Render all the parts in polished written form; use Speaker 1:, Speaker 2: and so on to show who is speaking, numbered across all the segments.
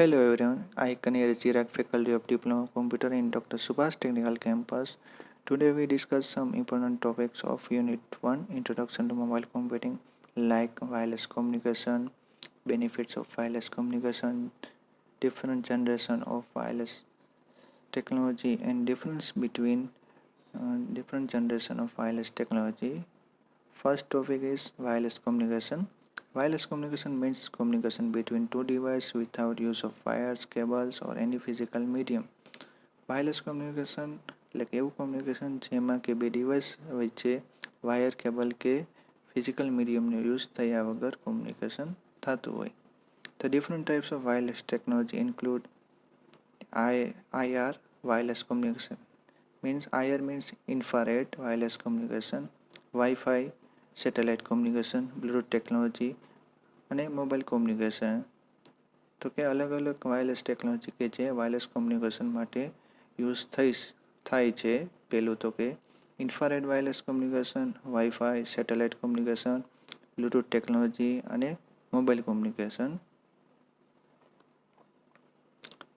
Speaker 1: Hello everyone, I Kanir Chirag, faculty of Diploma Computer in Dr. Subhash Technical Campus. Today we discuss some important topics of Unit 1, Introduction to Mobile Computing, like wireless communication, benefits of wireless communication, different generation of wireless technology and difference between different generation of wireless technology. First topic is wireless communication. Wireless communication means communication between two devices without use of wires, cables or any physical medium. Wireless communication એટલે કે એવું communication જેમાં કે બે device વચ્ચે wire cable કે physical મીડિયમનો use થયા વગર કોમ્યુનિકેશન થતું હોય. The different types of wireless technology include IR wireless communication. IR means infrared wireless communication, Wi-Fi, satellite communication, bluetooth technology અને મોબાઈલ કોમ્યુનિકેશન. તો કે અલગ અલગ વાયરલેસ ટેકનોલોજી કે જે વાયરલેસ કોમ્યુનિકેશન માટે યુઝ થાય છે. પહેલું તો કે infrared wireless communication, wifi, satellite communication, bluetooth technology અને mobile communication.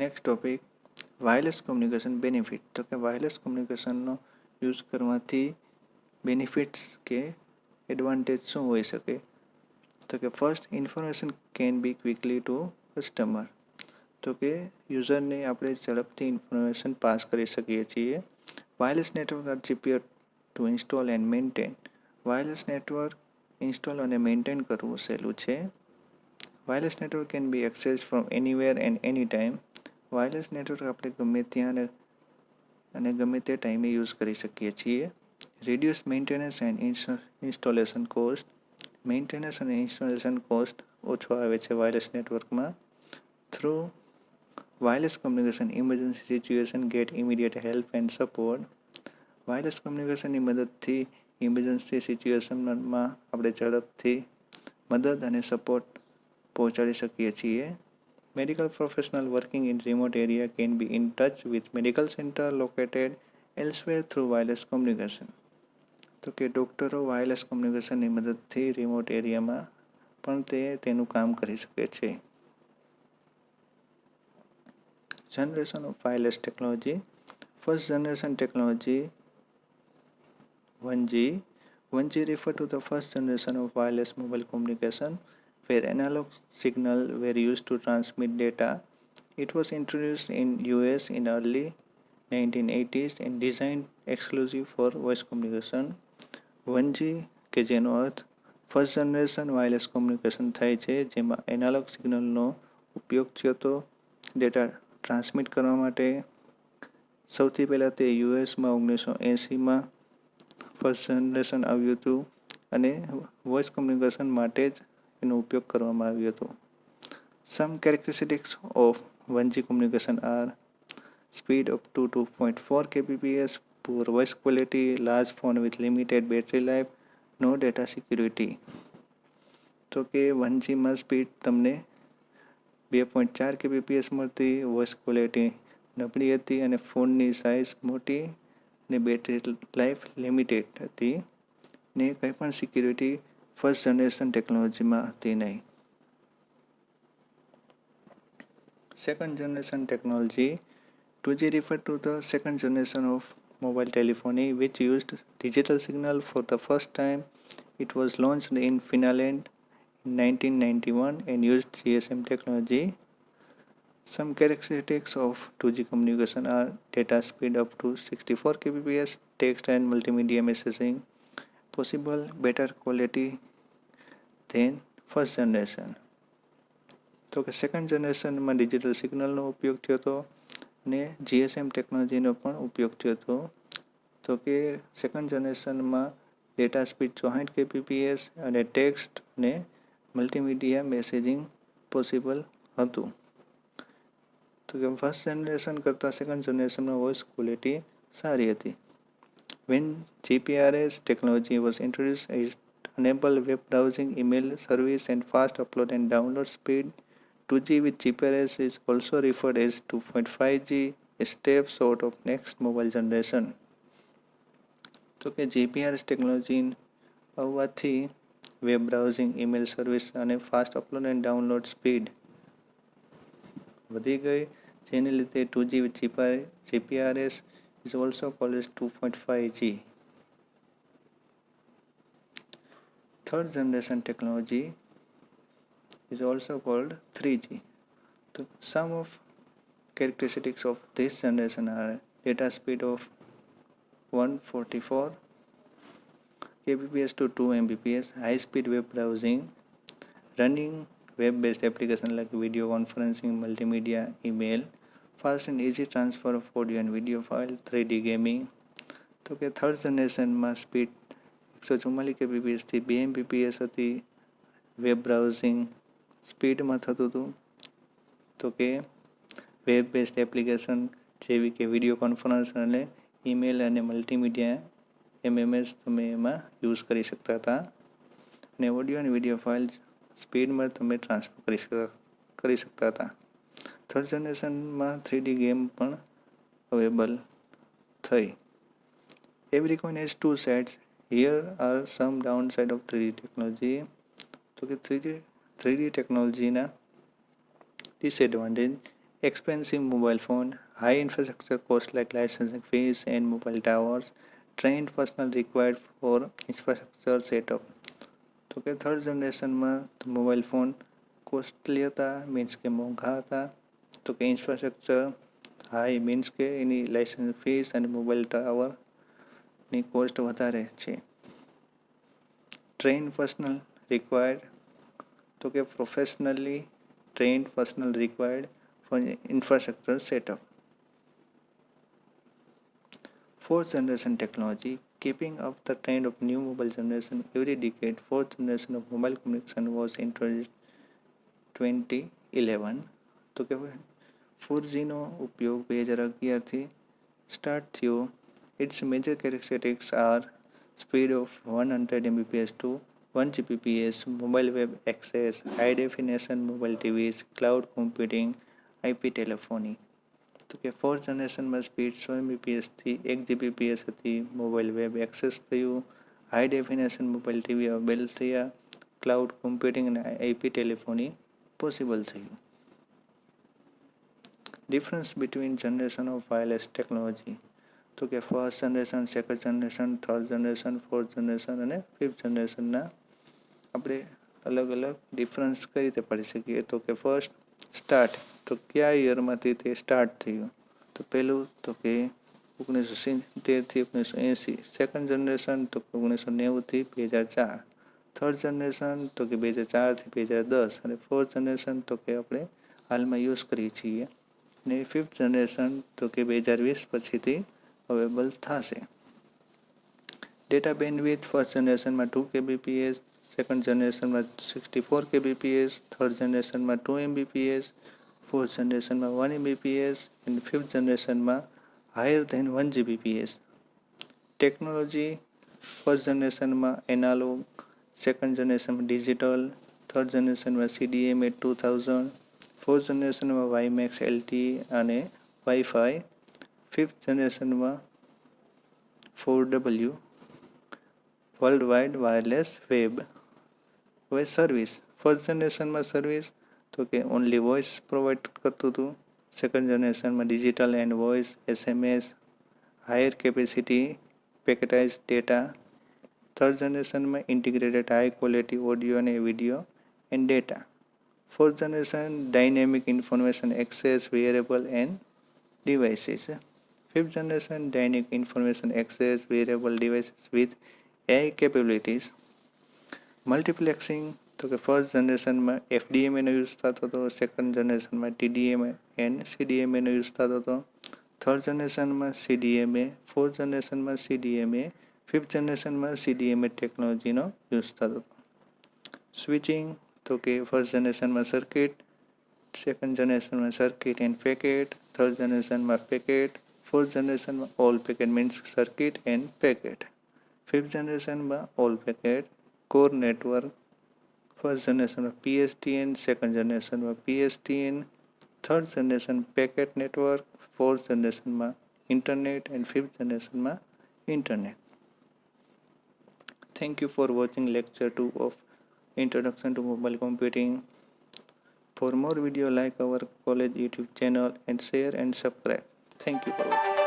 Speaker 1: Next topic wireless communication benefit. તો કે વાયરલેસ કોમ્યુનિકેશનનો યુઝ કરવાથી બેનિફિટ્સ કે એડવાન્ટેજ શું હોઈ શકે? તો કે first, information can be quickly to customer. તો કે યુઝરને આપણે ઝડપથી ઇન્ફોર્મેશન પાસ કરી શકીએ છીએ. Wireless network are cheaper to install and maintain. Wireless network install અને મેન્ટેન કરવું સહેલું છે. Wireless network can be access from anywhere and any time. Wireless network આપણે ગમે ત્યાં અને ગમે તે ટાઈમે યુઝ કરી શકીએ છીએ. Reduce maintenance and installation cost. Maintenance અને ઇન્સ્ટોલેશન કોસ્ટ ઓછો આવે છે વાયરલેસ નેટવર્કમાં. Through wireless communication emergency situation get immediate help and support. Wireless કમ્યુનિકેશનની મદદથી ઇમરજન્સી સિચ્યુએશનમાં આપણે ઝડપથી મદદ અને સપોર્ટ પહોંચાડી શકીએ છીએ. Medical professional working in remote area can be in touch with medical centre located elsewhere through wireless communication. તો કે ડૉક્ટરો વાયરલેસ કોમ્યુનિકેશનની મદદથી રિમોટ એરિયામાં પણ તેનું કામ કરી શકે છે. Generation of wireless technology. First generation technology 1G. 1G refer to the first generation of wireless mobile communication where analog signal were used to transmit data. It was introduced in US in early 1980s and designed exclusive for voice communication. 1G કે જેનો અર્થ first generation wireless communication થાય છે જેમાં analogue સિગ્નલનો ઉપયોગ થયો હતો data transmit કરવા માટે. સૌથી પહેલાં તે યુએસમાં 1980માં ફર્સ્ટ જનરેશન આવ્યું હતું અને વોઇસ કોમ્યુનિકેશન માટે જ એનો ઉપયોગ કરવામાં આવ્યો હતો. Some characteristics of 1G communication are speed up to 2.4 kbps, poor voice quality, large phone with limited battery life, no data security. તો કે 1Gમાં સ્પીડ તમને 2.4 kbps મળતી, વોઇસ ક્વોલિટી નબળી હતી અને ફોનની સાઇઝ મોટી અને બેટરી લાઈફ લિમિટેડ હતી ને કંઈ પણ સિક્યુરિટી ફર્સ્ટ જનરેશન ટેકનોલોજીમાં હતી નહીં. Second generation technology 2G referred to the second generation of mobile telephony which used digital signal for the first time. It was launched in Finland in 1991 and used GSM technology. Some characteristics of 2G communication are data speed up to 64 kbps, text and multimedia messaging possible, better quality than first generation. તો કે second જનરેશનમાં digital સિગ્નલનો ઉપયોગ થયો હતો અને GSM ટેકનોલોજીનો પણ ઉપયોગ થયો હતો. તો કે સેકન્ડ જનરેશનમાં ડેટા સ્પીડ 64 kbps અને ટેક્સ્ટ અને મલ્ટીમીડિયા મેસેજિંગ પોસિબલ હતું. તો કે ફર્સ્ટ જનરેશન કરતાં સેકન્ડ જનરેશનમાં વોઇસ ક્વોલિટી સારી હતી. When GPRS technology was introduced, it enabled web browsing, email service and fast upload and download speed. 2G with GPRS is also referred as 2.5G, a step short of next mobile generation. તો કે GPRS technology આવવાથી web browsing, email service અને fast upload and download speed વધી ગઈ, જેને લીધે 2G GPRS is also called as 2.5G. Third generation technology is also called 3G. So some of characteristics of this generation are data speed of 144 kbps to 2 mbps, high speed web browsing, running web-based applications like video conferencing, multimedia, email, fast and easy transfer of audio and video file, 3D gaming. તો કે third જનરેશનમાં speed 144 kbps થી 2 mbps હતી. Web browsing સ્પીડમાં થતું હતું. તો કે web based application જેવી કે વિડીયો કોન્ફરન્સ અને ઈમેલ અને મલ્ટીમીડિયા MMS તમે એમાં યુઝ કરી શકતા હતા. અને ઓડિયો અને વિડીયો ફાઇલ સ્પીડમાં તમે ટ્રાન્સફર કરી શકતા હતા. થર્ડ જનરેશનમાં 3D ગેમ પણ અવેલેબલ થઈ. Every coin has two sides. Here are some downside of 3D technology. તો કે 3D ટેકનોલોજીના disadvantage: expensive mobile phone, high infrastructure costs like licensing fees and mobile towers, trained personnel required for infrastructure setup. તો કે third જનરેશનમાં mobile phone costly હતા, means કે મોંઘા હતા. તો કે ઇન્ફ્રાસ્ટ્રક્ચર હાઈ, મીન્સ કે એની લાઇસન્સ ફીસ અને મોબાઈલ ટાવરની કોસ્ટ વધારે છે. ટ્રેન પર્સનલ રિક્વાયર્ડ, તો કે professionally trend personal required four infrastructure setup. Fourth generation technology, keeping up the trend of new mobile generation every decade. Fourth generation of mobile communication was introduced 2011. તો કે 4Gનો ઉપયોગ 2011થી start થયો. Its major characteristics are speed of 100 Mbps to 1 Gbps, mobile web access, high definition mobile TVs, cloud computing, IP telephony. તો કે fourth જનરેશનમાં speed 100 Mbps થી 1 Gbps હતી. Mobile web access થયું, high definition mobile TV available થયા, cloud computing અને IP telephony possible થયું. Difference between generation of wireless technology, તો કે first generation, second generation, third generation, fourth generation અને fifth જનરેશનના આપણે અલગ અલગ ડિફરન્સ કઈ રીતે પાડી શકીએ. તો કે ફર્સ્ટ સ્ટાર્ટ, તો કયા યરમાંથી તે સ્ટાર્ટ થયું. તો પહેલું તો કે 1970થી 1980. સેકન્ડ જનરેશન તો કે 1990થી 2004. થર્ડ જનરેશન તો કે 2004થી 2010. અને ફોર્થ જનરેશન તો કે આપણે હાલમાં યુઝ કરીએ છીએ. અને ફિફ્થ જનરેશન તો કે 2020 પછીથી અવેલેબલ થશે. ડેટા બેન્ડવિડ્થ ફર્સ્ટ જનરેશનમાં 2 kbps, સેકન્ડ જનરેશનમાં 64 kbps, થર્ડ જનરેશનમાં 2 mbps, ફોર્થ જનરેશનમાં 1 mbps અને ફિફ્થ જનરેશનમાં higher than 1 gbps. Technology first જનરેશનમાં એનાલોગ, સેકન્ડ જનરેશનમાં ડિજિટલ, થર્ડ જનરેશનમાં CDMA 2000, ફોર્થ જનરેશનમાં WiMAX LTE અને વાઈફાઈ, ફિફ્થ જનરેશનમાં 4W world wide wireless web. હવે સર્વિસ, ફર્સ્ટ જનરેશનમાં સર્વિસ તો કે ઓનલી વોઇસ પ્રોવાઈડ કરતું હતું. સેકન્ડ જનરેશનમાં digital and voice, SMS, higher capacity packetize data. Third જનરેશનમાં ઇન્ટિગ્રેટેડ હાઈ ક્વોલિટી ઓડિયો અને video and data. Fourth generation dynamic information access wearable and devices. Fifth generation dynamic information access wearable devices with AI capabilities. Multiplexing તો કે first જનરેશનમાં FDMAનો use થતો હતો. Second જનરેશનમાં TDMA and CDMAનો use થતો હતો. થર્ડ જનરેશનમાં CDMA, ફોર્થ જનરેશનમાં CDMA, ફિફ્થ જનરેશનમાં CDMA ટેકનોલોજીનો યુઝ થતો હતો. સ્વિચિંગ તો કે ફર્સ્ટ જનરેશનમાં circuit, second જનરેશનમાં circuit and packet, third જનરેશનમાં પેકેટ, ફોર્થ જનરેશનમાં all packet means circuit and packet, fifth જનરેશનમાં all packet. Core network, first જનરેશનમાં PSTN, સેકન્ડ જનરેશનમાં PSTN, third generation packet network, fourth જનરેશનમાં ઇન્ટરનેટ એન્ડ ફિફ્થ જનરેશનમાં internet. Thank you for watching lecture 2 of Introduction to Mobile Computing. For more video, like our college YouTube channel and share and subscribe. Thank you for watching.